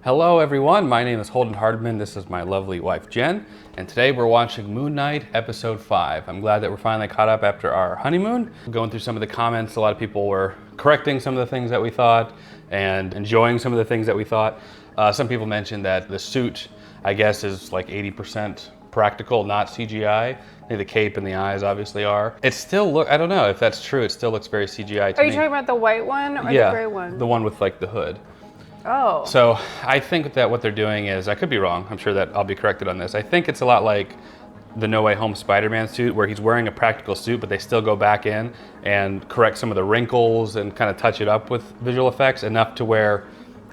Hello everyone, my name is Holden Hardman, this is my lovely wife Jen, and today we're watching Moon Knight episode 5. I'm glad that we're finally caught up after our honeymoon. Going through some of the comments, a lot of people were correcting some of the things that we thought and enjoying some of the things that we thought. Some people mentioned that the suit, I guess, is like 80% practical, not CGI. I think the cape and the eyes obviously are. It still I don't know if that's true, it still looks very CGI to me. Are you talking about the white one or the gray one? The one with like the hood. Oh. So I think that what they're doing is, I could be wrong, I'm sure that I'll be corrected on this. I think it's a lot like the No Way Home Spider-Man suit where he's wearing a practical suit, but they still go back in and correct some of the wrinkles and kind of touch it up with visual effects enough to where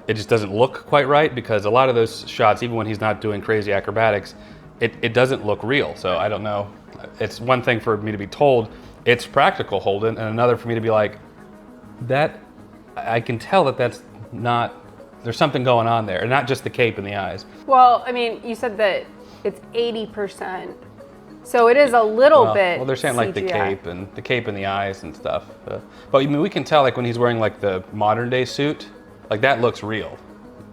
it just doesn't look quite right, because a lot of those shots, even when he's not doing crazy acrobatics, it doesn't look real. So I don't know. It's one thing for me to be told it's practical, Holden, and another for me to be like, that, I can tell that that's not, there's something going on there, and not just the cape and the eyes. Well, I mean, you said that it's 80%, so it is a little bit. Well, they're saying like CGI. the cape and the eyes and stuff. But I mean, we can tell like when he's wearing like the modern day suit, like that looks real.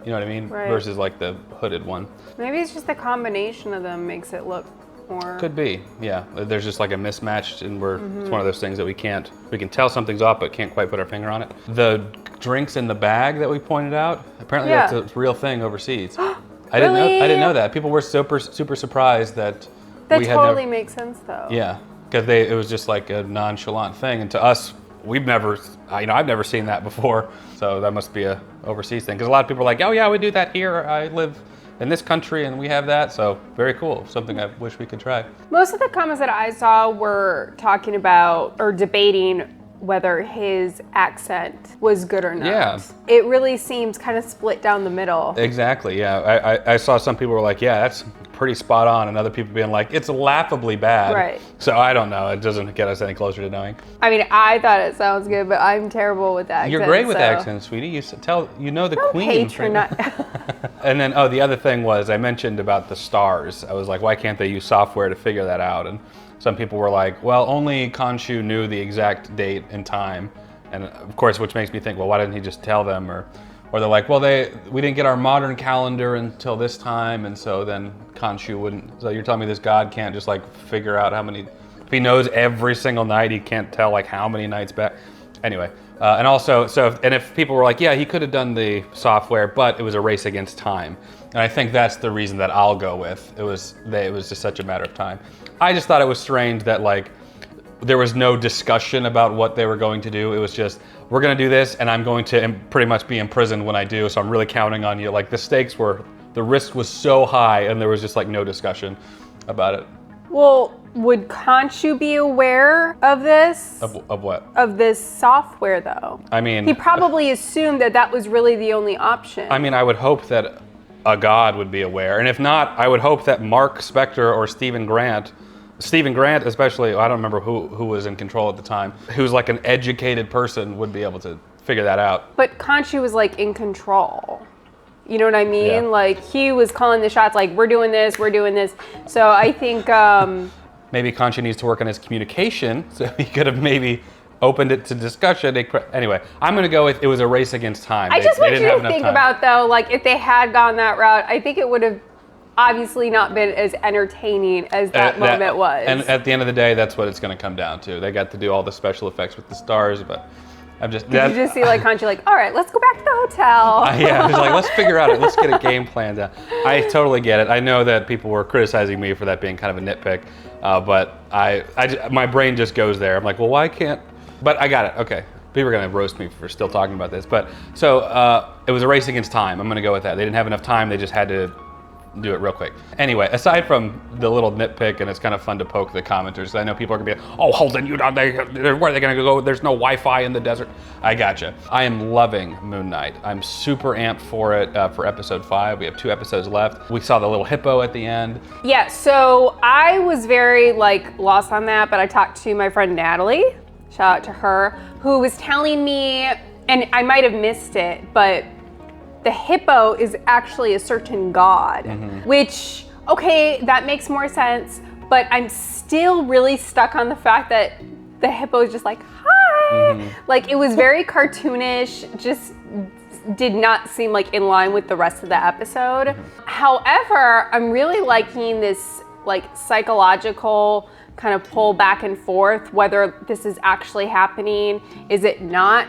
You know what I mean? Right. Versus like the hooded one. Maybe it's just the combination of them makes it look more. Could be, yeah. There's just like a mismatch, and it's one of those things that we can tell something's off, but can't quite put our finger on it. The drinks in the bag that we pointed out, apparently that's a real thing overseas. I didn't know that. People were super surprised that we had totally makes sense though. Yeah, because it was just like a nonchalant thing, and to us, I've never seen that before, so that must be a overseas thing. Because a lot of people are like, oh yeah, we do that here. I live in this country and we have that, so very cool. Something I wish we could try. Most of the comments that I saw were talking about or debating whether his accent was good or not. Yeah. It really seems kind of split down the middle. Exactly, yeah. I saw some people were like, yeah, that's pretty spot on, and other people being like, it's laughably bad. Right. So I don't know, it doesn't get us any closer to knowing. I mean, I thought it sounds good, but I'm terrible with accents. You're great with accents, sweetie. You know the Queen. And then, the other thing was, I mentioned about the stars. I was like, why can't they use software to figure that out? And some people were like, well, only Khonshu knew the exact date and time. And of course, which makes me think, well, why didn't he just tell them? Or they're like, well, we didn't get our modern calendar until this time, and so then Khonshu wouldn't. So you're telling me this god can't just like figure out how many, if he knows every single night, he can't tell like how many nights back. Anyway, and also, if people were like, yeah, he could have done the software, but it was a race against time. And I think that's the reason that I'll go with. It was just such a matter of time. I just thought it was strange that like there was no discussion about what they were going to do. It was just, we're going to do this, and I'm going to pretty much be imprisoned when I do, so I'm really counting on you. Like the risk was so high, and there was just like no discussion about it. Well, would Khonshu be aware of this? Of what? Of this software, though. I mean, he probably assumed that was really the only option. I mean, I would hope that a god would be aware, and if not, I would hope that Mark Spector or Stephen Grant especially, I don't remember who was in control at the time, who's like an educated person, would be able to figure that out. But Khonshu was like in control. You know what I mean? Yeah. Like he was calling the shots, like we're doing this. So I think maybe Khonshu needs to work on his communication, so he could have maybe opened it to discussion. Anyway, I'm gonna go with it was a race against time. I just want you to think about though, like if they had gone that route, I think it would have obviously not been as entertaining as that moment was. And at the end of the day, that's what it's gonna come down to. They got to do all the special effects with the stars, but Did you just see like Khonshu like, all right, let's go back to the hotel. Yeah, he's like, let's figure out let's get a game plan down. I totally get it. I know that people were criticizing me for that being kind of a nitpick, but my brain just goes there. I'm like, well, why can't? But I got it. Okay, people are gonna roast me for still talking about this. But so it was a race against time. I'm gonna go with that. They didn't have enough time. They just had to do it real quick. Anyway, aside from the little nitpick, and it's kind of fun to poke the commenters. I know people are gonna be like, oh, Holden, where are they gonna go? There's no Wi-Fi in the desert. I gotcha. I am loving Moon Knight. I'm super amped for it for episode 5. We have 2 episodes left. We saw the little hippo at the end. Yeah, so I was very lost on that, but I talked to my friend Natalie, shout out to her, who was telling me, and I might have missed it, but the hippo is actually a certain god, which, okay, that makes more sense, but I'm still really stuck on the fact that the hippo is just like, hi. Like, it was very cartoonish, just did not seem like in line with the rest of the episode. However, I'm really liking this like psychological kind of pull back and forth, whether this is actually happening, is it not?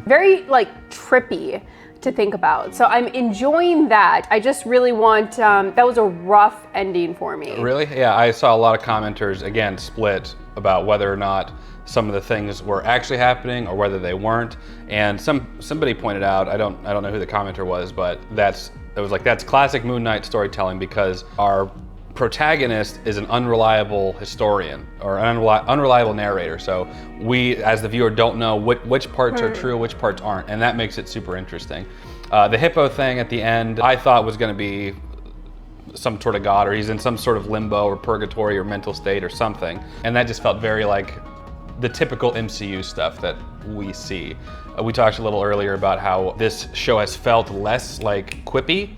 Very like trippy to think about. So I'm enjoying that. I just really want, that was a rough ending for me. Really? Yeah, I saw a lot of commenters, again, split about whether or not some of the things were actually happening or whether they weren't. And somebody pointed out, I don't know who the commenter was, but that's classic Moon Knight storytelling, because our protagonist is an unreliable historian or an unreliable narrator. So we, as the viewer, don't know which parts are true, which parts aren't, and that makes it super interesting. The hippo thing at the end, I thought was going to be some sort of god, or he's in some sort of limbo or purgatory or mental state or something, and that just felt very like the typical MCU stuff that we see. We talked a little earlier about how this show has felt less like quippy,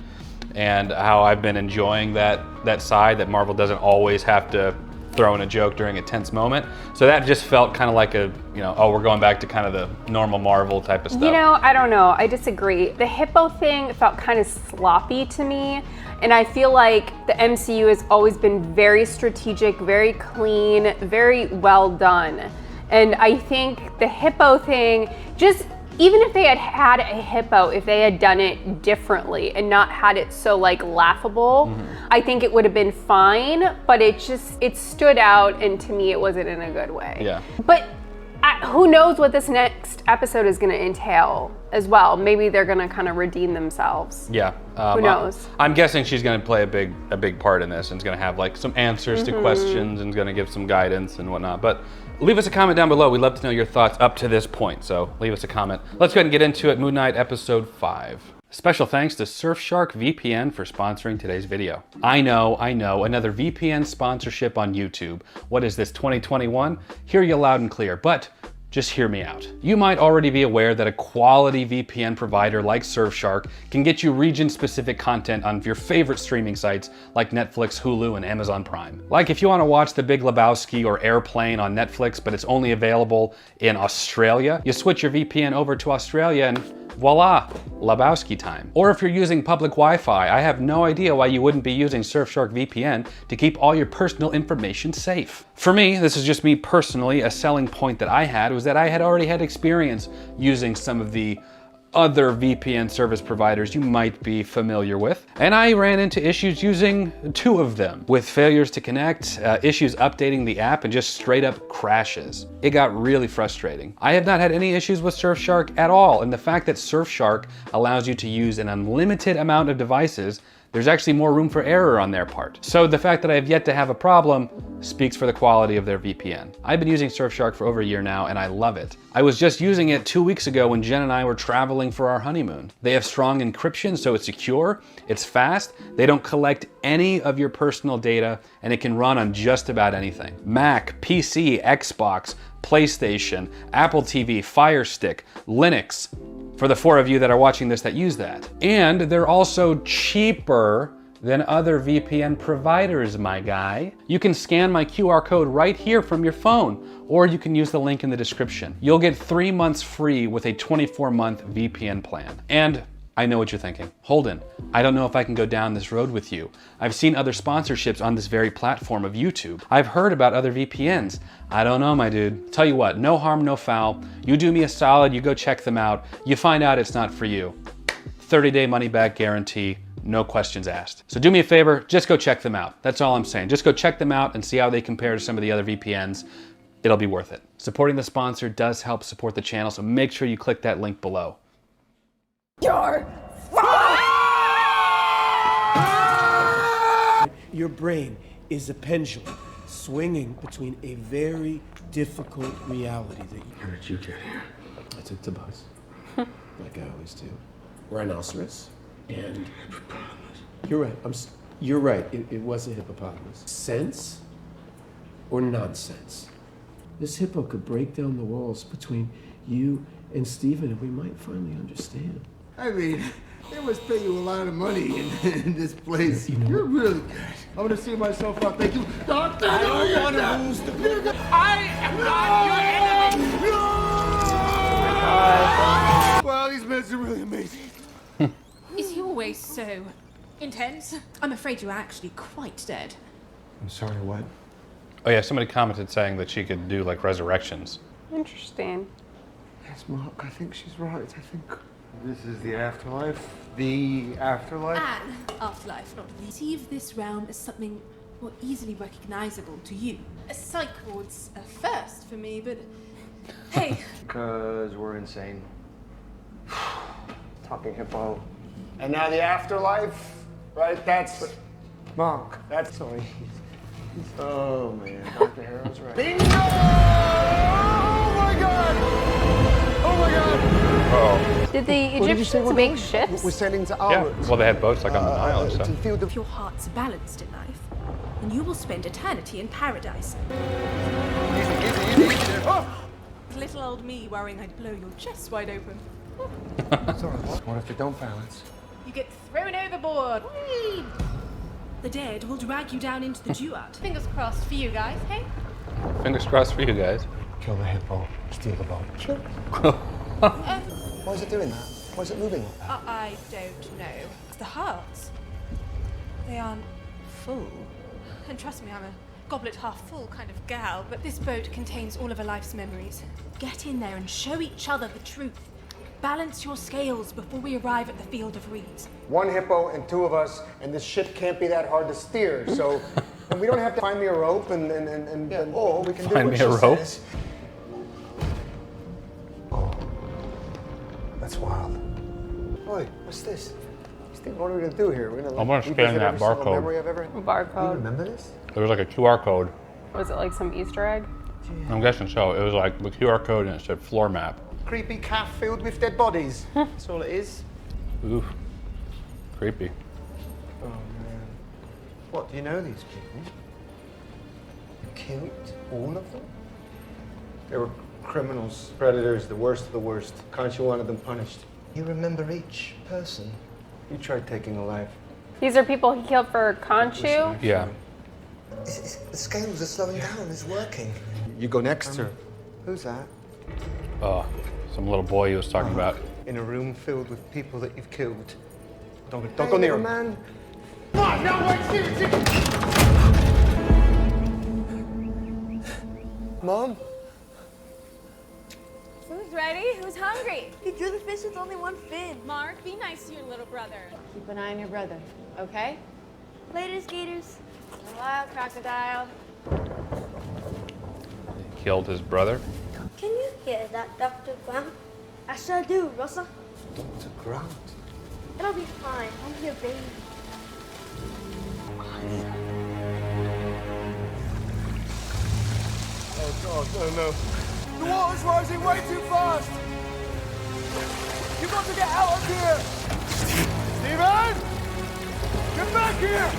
and how I've been enjoying that side, that Marvel doesn't always have to throw in a joke during a tense moment. So that just felt kind of like a, oh, we're going back to kind of the normal Marvel type of stuff. I don't know, I disagree. The hippo thing felt kind of sloppy to me, and I feel like the MCU has always been very strategic, very clean, very well done. And I think the hippo thing, just even if they had a hippo, if they had done it differently and not had it so like laughable, I think it would have been fine, but it stood out, and to me it wasn't in a good way. Yeah. But who knows what this next episode is gonna entail as well. Maybe they're gonna kind of redeem themselves. Yeah. Who knows? I'm guessing she's gonna play a big part in this, and is gonna have like some answers to questions, and is gonna give some guidance and whatnot. But leave us a comment down below. We'd love to know your thoughts up to this point, so leave us a comment. Let's go ahead and get into it. Moon Knight episode 5. Special thanks to Surfshark VPN for sponsoring today's video. I know, another VPN sponsorship on YouTube. What is this, 2021? Hear you loud and clear, but just hear me out. You might already be aware that a quality VPN provider like Surfshark can get you region-specific content on your favorite streaming sites like Netflix, Hulu, and Amazon Prime. Like if you want to watch The Big Lebowski or Airplane on Netflix, but it's only available in Australia, you switch your VPN over to Australia and voila, Lebowski time. Or if you're using public Wi-Fi, I have no idea why you wouldn't be using Surfshark VPN to keep all your personal information safe. For me, this is just me personally, a selling point that I had was that I had already had experience using some of the other VPN service providers you might be familiar with. And I ran into issues using 2 of them, with failures to connect, issues updating the app, and just straight up crashes. It got really frustrating. I have not had any issues with Surfshark at all, and the fact that Surfshark allows you to use an unlimited amount of devices, there's actually more room for error on their part. So the fact that I have yet to have a problem speaks for the quality of their VPN. I've been using Surfshark for over a year now, and I love it. I was just using it 2 weeks ago when Jen and I were traveling for our honeymoon. They have strong encryption, so it's secure, it's fast, they don't collect any of your personal data, and it can run on just about anything. Mac, PC, Xbox, PlayStation, Apple TV, Fire Stick, Linux, for the 4 of you that are watching this that use that. And they're also cheaper than other VPN providers, my guy. You can scan my QR code right here from your phone, or you can use the link in the description. You'll get 3 months free with a 24-month VPN plan. And I know what you're thinking. Holden, I don't know if I can go down this road with you. I've seen other sponsorships on this very platform of YouTube. I've heard about other VPNs. I don't know, my dude. Tell you what, no harm, no foul. You do me a solid, you go check them out. You find out it's not for you. 30-day money-back guarantee, no questions asked. So do me a favor, just go check them out. That's all I'm saying. Just go check them out and see how they compare to some of the other VPNs. It'll be worth it. Supporting the sponsor does help support the channel, so make sure you click that link below. Your brain is a pendulum swinging between a very difficult reality that you... How did you get here? I took the bus, like I always do. Rhinoceros, and... You're right, you're right, it was a hippopotamus. Sense or nonsense? This hippo could break down the walls between you and Steven, and we might finally understand. I mean, they must pay you a lot of money in this place. You're really good. I'm gonna see myself out. Thank you, Doctor. I don't want to lose the big. I am not your enemy. No! Wow, these meds are really amazing. always so intense. I'm afraid you are actually quite dead. I'm sorry, what? Oh yeah, somebody commented saying that she could do like resurrections. Interesting. Yes, Mark, I think she's right. I think This is the afterlife. The afterlife? An afterlife, not receive this realm as something more easily recognizable to you. A psych ward's a first for me, but hey. Because we're insane. Talking Hippo. And now the afterlife, right? That's... Mark. That's... Sorry. Oh, man. Dr. Harrow's right. Bingo! Oh, my God! Oh, my God! Oh. Did the Egyptians make ships? We're sailing to Yeah. our... Well, they had boats like on the Nile and to stuff. feel the... If your heart's balanced in life, then you will spend eternity in paradise. Little old me worrying I'd blow your chest wide open. Sorry, what if they don't balance? You get thrown overboard. Whee! The dead will drag you down into the duat. Fingers crossed for you guys, hey? Fingers crossed for you guys. Kill the hippo, steal the boat. Why is it doing that? Why is it moving like that? I don't know. The hearts, they aren't full. And trust me, I'm a goblet half full kind of gal, but this boat contains all of her life's memories. Get in there and show each other the truth. Balance your scales before we arrive at the field of reeds. One hippo and two of us, and this ship can't be that hard to steer, so... and we don't have to find me a rope and or we can do Find what me she a rope? says. Oh, that's wild. Oi, what's this? Steve, what are we gonna do here? We're gonna I'm gonna revisit scan that every single barcode. memory I've ever had? You Barcode. remember this? There was like a QR code. Was it like some Easter egg? I'm guessing so. It was like the QR code and it said floor map. Creepy calf filled with dead bodies. That's all it is. Ooh. Creepy. Oh man. What, do you know these people? You killed all of them? They were criminals, predators, the worst of the worst. Can't you wanted them punished? You remember each person? You tried taking a life. These are people he killed for Conchu? Yeah. The scales are slowing down, it's working. You go next, sir. Who's that? Oh, some little boy he was talking about. In a room filled with people that you've killed. Don't go near him. Man. Come on, now wait, Steven! Mom? Who's ready? Who's hungry? You drew the fish with only one fin. Mark, be nice to your little brother. Keep an eye on your brother, okay? Later, skaters. Wild crocodile. He killed his brother. Can you hear that, Dr. Grant? I sure do, Russell. Dr. Grant. It'll be fine. I'm your baby. Oh God, no. The water's rising way too fast! You've got to get out of here! Steven! Get back here!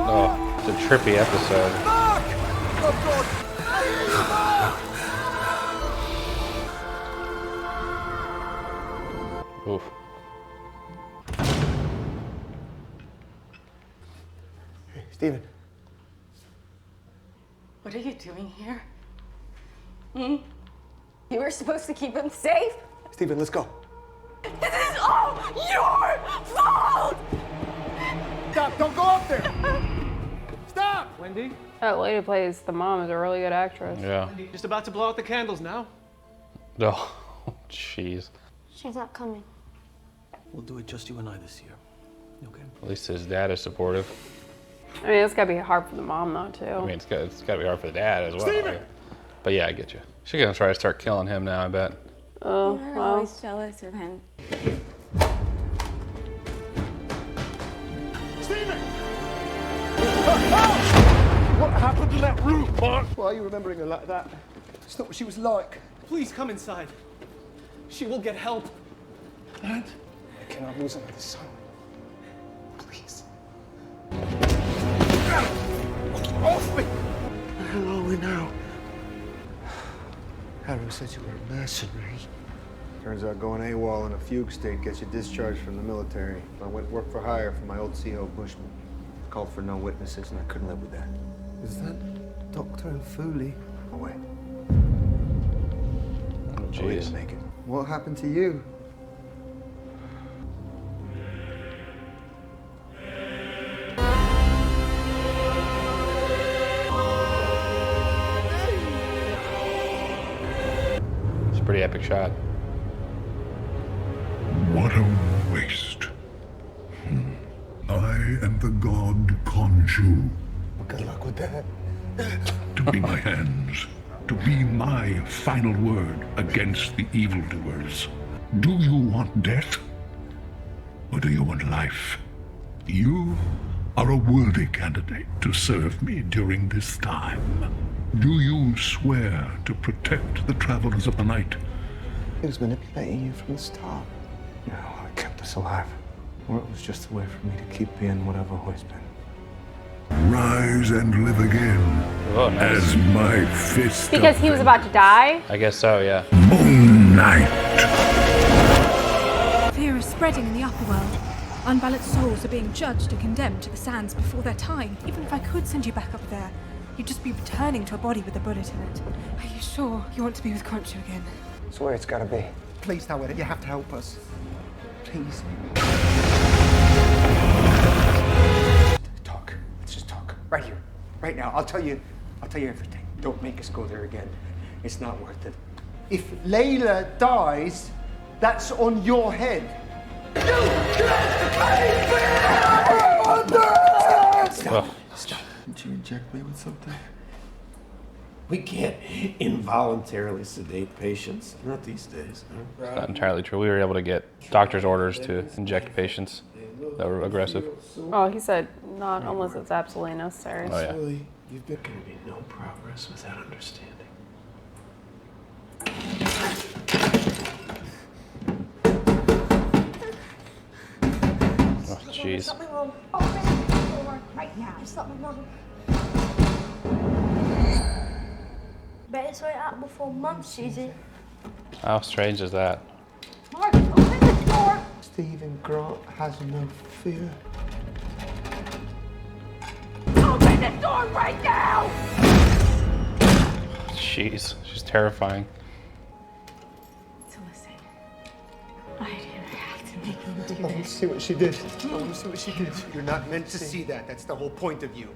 Oh, it's a trippy episode. Mark! Oh God! Mark! Oof. Hey, Steven. What are you doing here? You were supposed to keep him safe? Steven, let's go. This is all your fault! Stop, don't go up there! Stop! Wendy, That lady plays the mom is a really good actress. Yeah. just about to blow out the candles now. Oh, jeez. She's not coming. We'll do it just you and I this year. Okay. At least his dad is supportive. I mean, it's gotta be hard for the mom though too. I mean, it's got to be hard for the dad as well. Steven! But yeah, I get you. She's gonna try to start killing him now, I bet. Oh, You're well. always jealous of him. Steven! What happened to that room, Mark? Why are you remembering her like that? It's not what she was like. Please come inside. She will get help. Dad? I cannot lose another son. Please. Off me! Where the hell are we now? Harrow said you were a mercenary. Turns out going AWOL in a fugue state gets you discharged from the military. I went work for hire for my old CO Bushman. Called for no witnesses and I couldn't live with that. Is that Dr. Fooley? Oh, wait. Oh, We jeez. didn't make it. What happened to you? pretty epic shot. What a waste. I am the god Khonshu. Good luck with that. To be my hands, to be my final word against the evildoers. Do you want death? Or do you want life? You are a worthy candidate to serve me during this time. Do you swear to protect the travelers of the night? He was manipulating you from the start. No, I kept us alive. Or it was just a way for me to keep being what I've always been. Rise and live again. Oh, nice. As my fist. Because he was about to die? I guess so, yeah. Moon Knight. Fear is spreading in the upper world. Unbalanced souls are being judged and condemned to the sands before their time. Even if I could send you back up there, you'd just be returning to a body with a bullet in it. Are you sure you want to be with Khonshu again? That's where it's gotta be. Please, Howard, you have to help us. Please. Talk. Let's just talk. Right here. Right now. I'll tell you everything. Don't make us go there again. It's not worth it. If Layla dies, that's on your head. Ugh. Stop. Did you inject me with something? We can't involuntarily sedate patients. Not these days. It's not entirely true. We were able to get doctor's orders to inject patients that were aggressive. Oh, he said not unless it's absolutely necessary. Oh, yeah. Really, you've been going to be no progress without understanding. Oh, jeez. Stop my mum. Open the door right now. Stop my mum. Better sort it out before Mum sees it. How strange is that? Mark, open the door. Stephen Grant has no fear. Open the door right now. Jeez, she's terrifying. So listen, I didn't have to make him do I want to this. see what she did. I want to see what she did. You're not meant to see that. That's the whole point of you.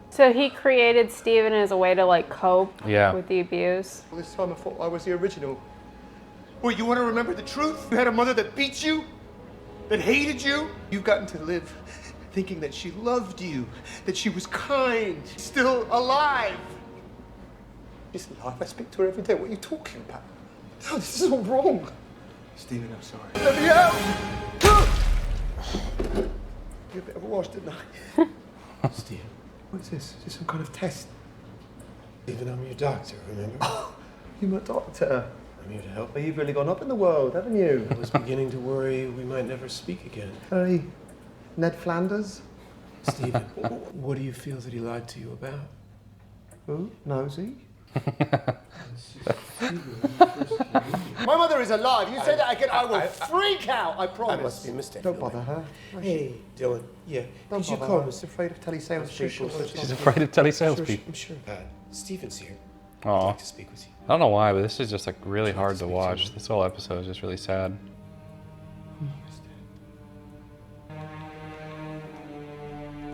So he created Steven as a way to like cope Yeah. with the abuse. All this time I thought I was the original. Well, you want to remember the truth? You had a mother that beat you? That hated you? You've gotten to live thinking that she loved you, that she was kind, still alive. She's alive. I speak to her every day. What are you talking about? No, this is all wrong. Stephen, I'm sorry. Let me out! You're a bit overwashed, didn't I? Stephen. What's this? Is this some kind of test? Stephen, I'm your doctor, remember? You're my doctor. I'm here to help. Well, you've really gone up in the world, haven't you? I was beginning to worry we might never speak again. Hey, Ned Flanders? Stephen, what do you feel that he lied to you about? Who? Nosy? My mother is alive. You say that again, I will freak out, I promise. I must be mistaken. Don't bother her. Hey, Dylan. Yeah, Don't could you bother call her. me? She's afraid of telesales people. She's afraid of telesalespeople. I'm sure. Stephen's here. I'd Aw. like to speak with you. I don't know why, but this is just like really hard to watch. This whole episode is just really sad. I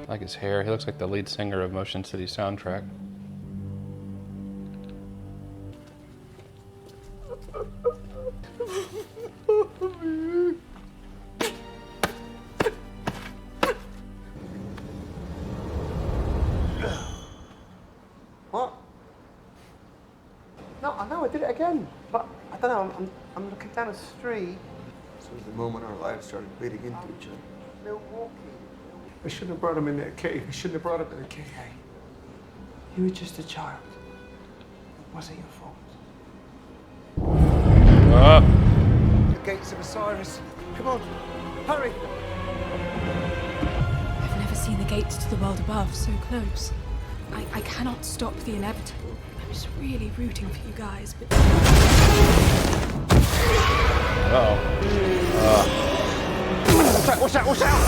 like his hair. He looks like the lead singer of Motion City soundtrack. What? No, I know I did it again, but I don't know. I'm looking down a street. This was the moment our lives started bleeding into each other. Milwaukee. I shouldn't have brought him in that cave. I shouldn't have brought him in the cave. Hey, you were just a child. It wasn't your fault. The gates of Osiris. Come on, hurry. I've never seen the gates to the world above so close. I cannot stop the inevitable. I was really rooting for you guys, but... Watch out, watch out!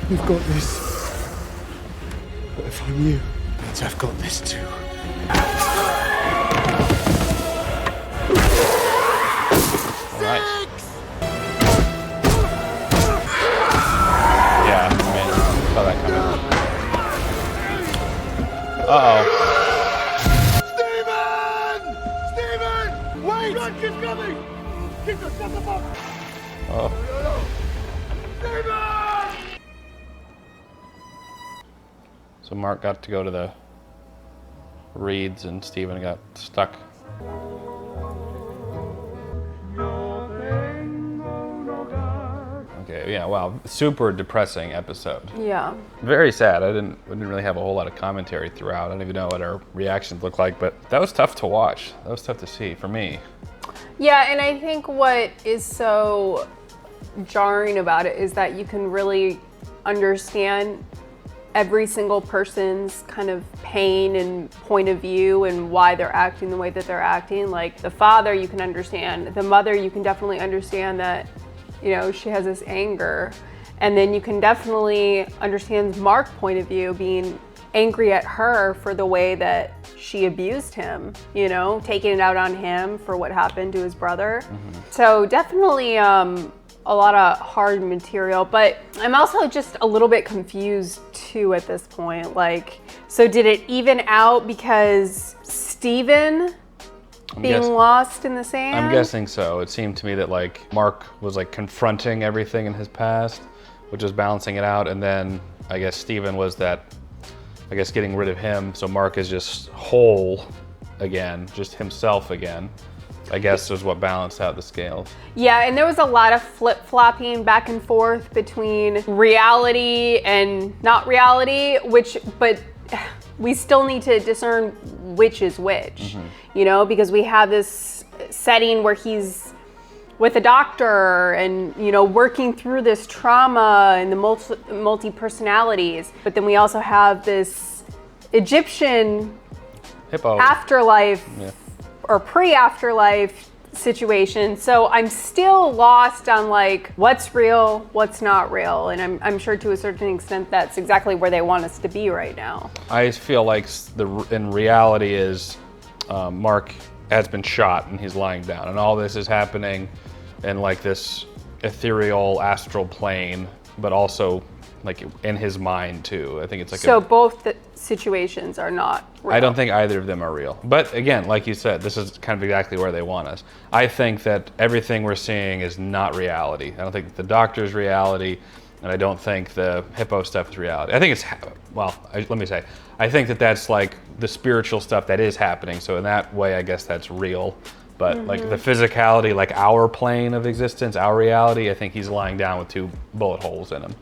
You've got this. But if I'm you, it means I've got this too. Nice. Yeah, I mean, saw that coming. Uh-oh. Stephen! Wait! Run, keep coming! Keep the shut the fuck! Oh. Stephen! So Mark got to go to the reeds and Stephen got stuck. Okay, yeah, wow, super depressing episode. Yeah. Very sad. We didn't really have a whole lot of commentary throughout. I don't even know what our reactions looked like, but that was tough to watch. That was tough to see for me. Yeah, and I think what is so jarring about it is that you can really understand every single person's kind of pain and point of view and why they're acting the way that they're acting. Like the father, you can understand. The mother, you can definitely understand that, you know, she has this anger. And then you can definitely understand Mark's point of view, being angry at her for the way that she abused him, you know, taking it out on him for what happened to his brother. Mm-hmm. So definitely a lot of hard material, but I'm also just a little bit confused too at this point. Like, so did it even out because Stephen being lost in the sand? I'm guessing so. It seemed to me that like Mark was like confronting everything in his past, which was balancing it out, and then I guess Stephen was that, I guess, getting rid of him, so Mark is just whole again, just himself again. I guess was what balanced out the scales. Yeah, and there was a lot of flip-flopping back and forth between reality and not reality, but we still need to discern which is which, you know, because we have this setting where he's with a doctor and, you know, working through this trauma and the multi-personalities, but then we also have this Egyptian Hippo afterlife or pre-afterlife situation. So I'm still lost on like what's real, what's not real. And I'm sure to a certain extent that's exactly where they want us to be right now. I feel like in reality is Mark has been shot and he's lying down, and all this is happening in like this ethereal astral plane, but also like in his mind too. I think it's like so both the situations are not real. I don't think either of them are real. But again, like you said, this is kind of exactly where they want us. I think that everything we're seeing is not reality. I don't think the doctor's reality, and I don't think the hippo stuff is reality. I think it's, well, let me say, I think that that's like the spiritual stuff that is happening. So in that way, I guess that's real. But like the physicality, like our plane of existence, our reality, I think he's lying down with 2 bullet holes in him.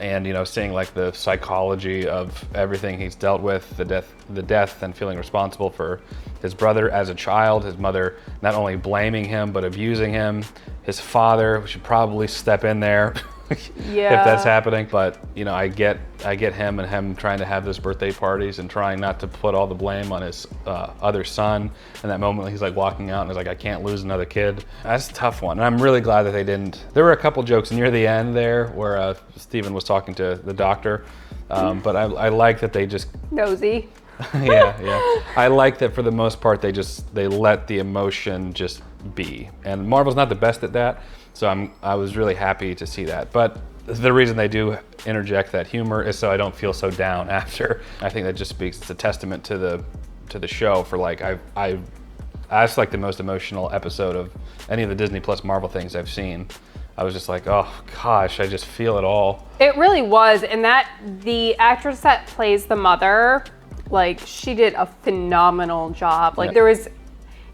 And, you know, seeing like the psychology of everything he's dealt with, the death and feeling responsible for his brother as a child, his mother not only blaming him, but abusing him, his father, we should probably step in there if that's happening. But, you know, I get him and him trying to have those birthday parties and trying not to put all the blame on his other son. And that moment he's like walking out and he's like, I can't lose another kid. That's a tough one. And I'm really glad that they didn't. There were a couple jokes near the end there where Stephen was talking to the doctor. But I like that they just... Nosy. yeah. I like that for the most part they let the emotion just be. And Marvel's not the best at that. So I was really happy to see that. But the reason they do interject that humor is so I don't feel so down after. I think that just speaks, it's a testament to the show for like, that's like the most emotional episode of any of the Disney Plus Marvel things I've seen. I was just like, oh gosh, I just feel it all. It really was, and the actress that plays the mother, like she did a phenomenal job. Like there was,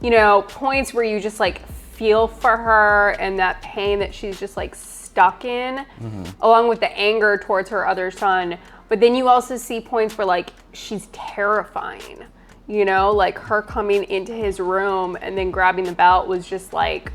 you know, points where you just like feel for her and that pain that she's just like stuck in, along with the anger towards her other son. But then you also see points where like she's terrifying, you know, like her coming into his room and then grabbing the belt was just like,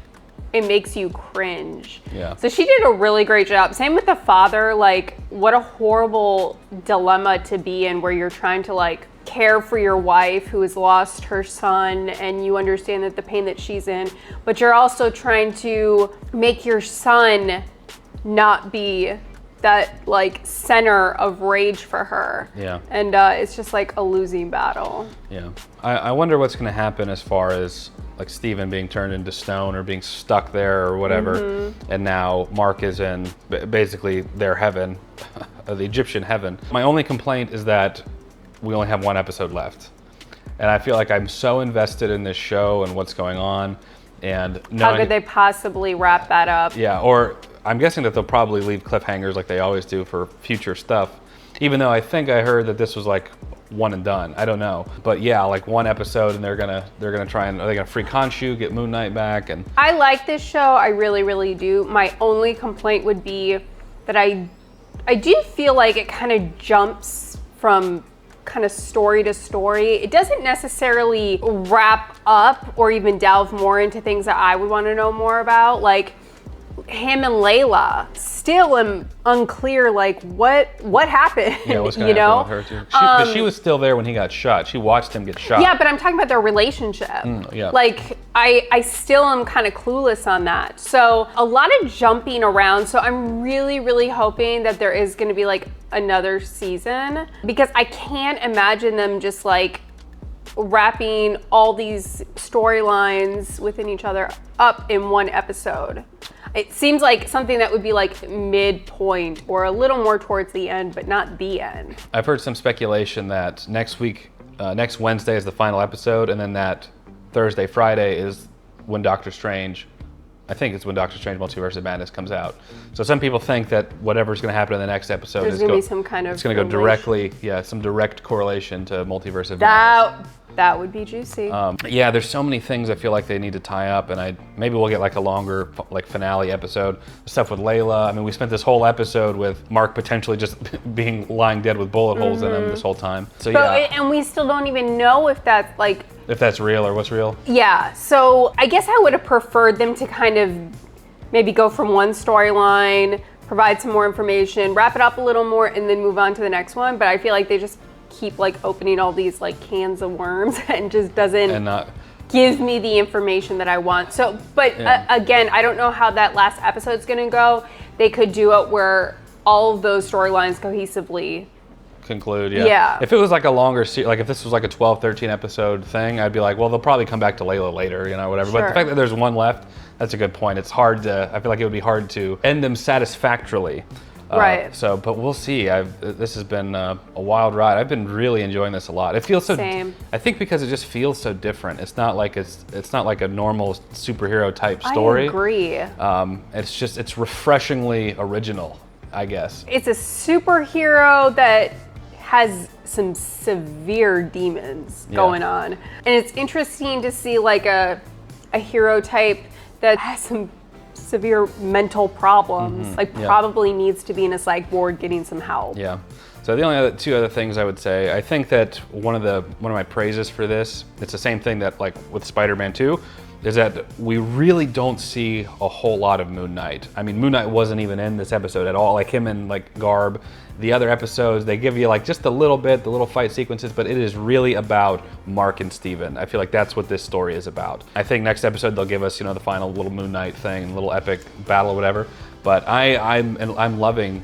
it makes you cringe. Yeah. So she did a really great job. Same with the father, like what a horrible dilemma to be in where you're trying to like care for your wife who has lost her son and you understand that the pain that she's in, but you're also trying to make your son not be that like center of rage for her. Yeah. And it's just like a losing battle. Yeah. I wonder what's going to happen as far as like Stephen being turned into stone or being stuck there or whatever. And now Mark is in basically their heaven, the Egyptian heaven. My only complaint is that we only have one episode left. And I feel like I'm so invested in this show and what's going on. And how could they possibly wrap that up? Yeah, or I'm guessing that they'll probably leave cliffhangers like they always do for future stuff. Even though I think I heard that this was like one and done. I don't know. But yeah, like one episode and they're gonna try and, are they gonna free Khonshu, get Moon Knight back? And I like this show, I really, really do. My only complaint would be that I do feel like it kind of jumps from kind of story to story. It doesn't necessarily wrap up or even delve more into things that I would want to know more about. Like him and Layla, still am unclear like what happened. Yeah, what's gonna happen with her too? But she was still there when he got shot. She watched him get shot. Yeah, but I'm talking about their relationship. Yeah. Like I still am kind of clueless on that. So a lot of jumping around. So I'm really, really hoping that there is going to be like another season, because I can't imagine them just like wrapping all these storylines within each other up in one episode. It seems like something that would be like midpoint or a little more towards the end, but not the end. I've heard some speculation that next Wednesday is the final episode, and then that Thursday, Friday is when Doctor Strange, I think it's when Doctor Strange Multiverse of Madness comes out. So some people think that whatever's going to happen in the next episode is going to be some kind of, it's going to go directly, some direct correlation to Multiverse of Madness. That would be juicy. Yeah, there's so many things I feel like they need to tie up, and maybe we'll get like a longer like finale episode. Stuff with Layla. I mean, we spent this whole episode with Mark potentially just lying dead with bullet holes in him this whole time. So and we still don't even know if that's like, if that's real or what's real. Yeah, so I guess I would have preferred them to kind of maybe go from one storyline, provide some more information, wrap it up a little more, and then move on to the next one. But I feel like they just keep like opening all these like cans of worms and just doesn't give me the information that I want. So, but again, I don't know how that last episode's gonna go. They could do it where all of those storylines cohesively conclude. Yeah. If it was like a longer like if this was like a 12, 13 episode thing, I'd be like, well, they'll probably come back to Layla later, whatever. Sure. But the fact that there's one left, that's a good point. It's hard to, I feel like it would be hard to end them satisfactorily. Right. So, but we'll see. This has been a wild ride. I've been really enjoying this a lot. It feels so. Same. I think because it just feels so different. It's not like it's not like a normal superhero type story. I agree. It's refreshingly original, I guess. It's a superhero that has some severe demons going on, and it's interesting to see like a hero type that has some severe mental problems, probably needs to be in a psych ward getting some help. Yeah. So the only two other things I would say, I think that one of my praises for this, it's the same thing that like with Spider-Man 2, is that we really don't see a whole lot of Moon Knight. I mean, Moon Knight wasn't even in this episode at all, like him and like Garb. The other episodes, they give you like just a little bit, the little fight sequences, but it is really about Mark and Steven. I feel like that's what this story is about. I think next episode they'll give us, the final little Moon Knight thing, little epic battle or whatever. But I'm loving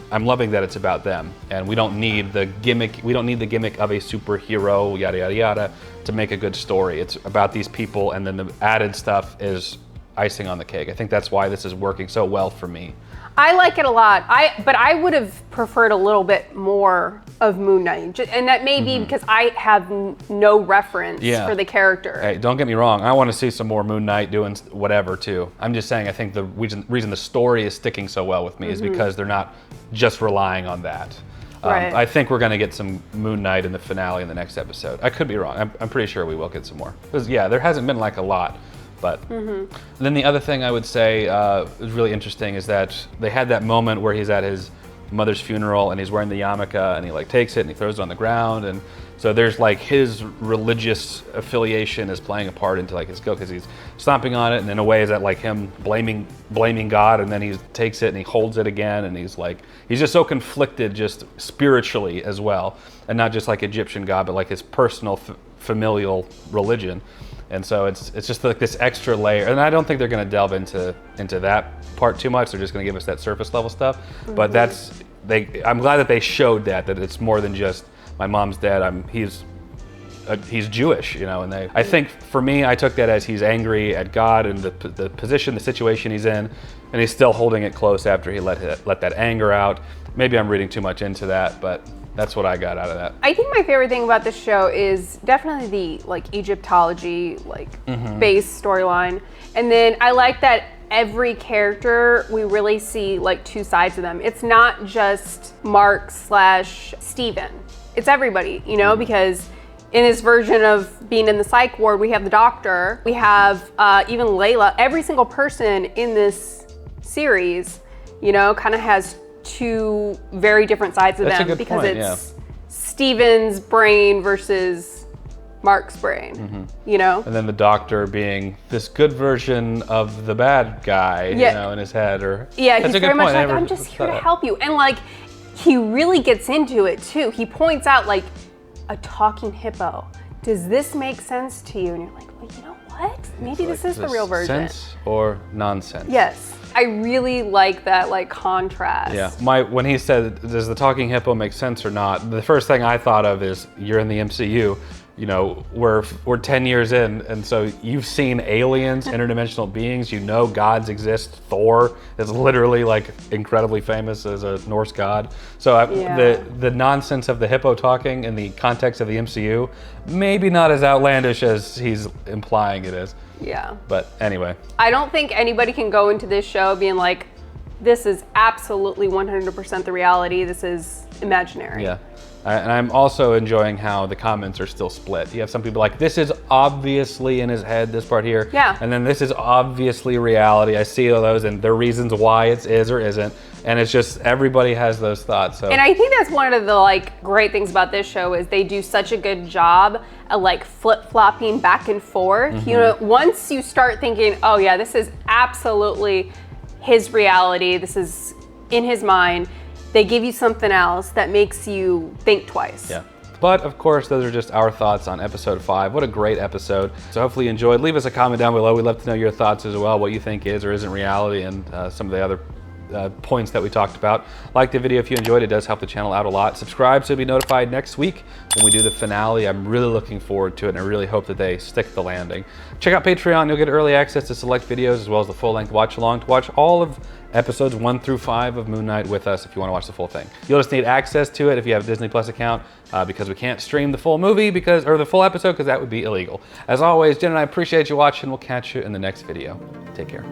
that it's about them, and we don't need the gimmick. We don't need the gimmick of a superhero, yada yada yada, to make a good story. It's about these people, and then the added stuff is icing on the cake. I think that's why this is working so well for me. I like it a lot. But I would have preferred a little bit more of Moon Knight, and that may be because I have no reference for the character. Hey, don't get me wrong. I want to see some more Moon Knight doing whatever too. I'm just saying I think the reason the story is sticking so well with me is because they're not just relying on that. Right. I think we're going to get some Moon Knight in the finale in the next episode. I could be wrong. I'm pretty sure we will get some more. Because there hasn't been like a lot. But then the other thing I would say is really interesting is that they had that moment where he's at his mother's funeral and he's wearing the yarmulke and he like takes it and he throws it on the ground, and so there's like his religious affiliation is playing a part into like his guilt because he's stomping on it, and in a way is that like him blaming God, and then he takes it and he holds it again, and he's just so conflicted just spiritually as well, and not just like Egyptian God but like his personal familial religion. And so it's just like this extra layer, and I don't think they're going to delve into that part too much. They're just going to give us that surface level stuff. But I'm glad that they showed that it's more than just my mom's dead. He's Jewish, and I think for me, I took that as he's angry at God and the position, the situation he's in, and he's still holding it close after he let that anger out. Maybe I'm reading too much into that, but That's what I got out of that. I think my favorite thing about this show is definitely the like Egyptology base storyline. And then I like that every character, we really see like two sides of them. It's not just Mark / Steven. It's everybody, you know, because in this version of being in the psych ward, we have the doctor, we have even Layla. Every single person in this series, you know, kind of has two very different sides of them because it's Steven's brain versus Mark's brain, you know? And then the doctor being this good version of the bad guy, you know, in his head. He's very much like, I'm just here to help you. And like, he really gets into it too. He points out like, a talking hippo. Does this make sense to you? And you're like, well, you know what? Maybe this is the real version. Sense or nonsense? Yes. I really like that like contrast. Yeah. When he said, does the talking hippo make sense or not? The first thing I thought of is, you're in the MCU. You know, we're 10 years in, and so you've seen aliens, interdimensional beings, you know gods exist. Thor is literally like incredibly famous as a Norse god. So the nonsense of the hippo talking in the context of the MCU, maybe not as outlandish as he's implying it is. Yeah. But anyway. I don't think anybody can go into this show being like, this is absolutely 100% the reality, this is imaginary. Yeah. And I'm also enjoying how the comments are still split. You have some people like, this is obviously in his head, this part here. Yeah. And then this is obviously reality. I see all those and there are reasons why it is or isn't. And it's just, everybody has those thoughts. So. And I think that's one of the like great things about this show is they do such a good job at like flip-flopping back and forth. You know, once you start thinking, oh yeah, this is absolutely his reality, this is in his mind, they give you something else that makes you think twice. Yeah. But of course, those are just our thoughts on episode 5. What a great episode. So hopefully you enjoyed. Leave us a comment down below. We'd love to know your thoughts as well, what you think is or isn't reality, and some of the other points that we talked about. Like the video if you enjoyed it. It does help the channel out a lot. Subscribe so you'll be notified next week when we do the finale. I'm really looking forward to it, and I really hope that they stick the landing. Check out Patreon. You'll get early access to select videos as well as the full-length watch-along to watch all of episodes 1 through 5 of Moon Knight with us if you want to watch the full thing. You'll just need access to it if you have a Disney Plus account because we can't stream the full movie or the full episode because that would be illegal. As always, Jen and I appreciate you watching. We'll catch you in the next video. Take care.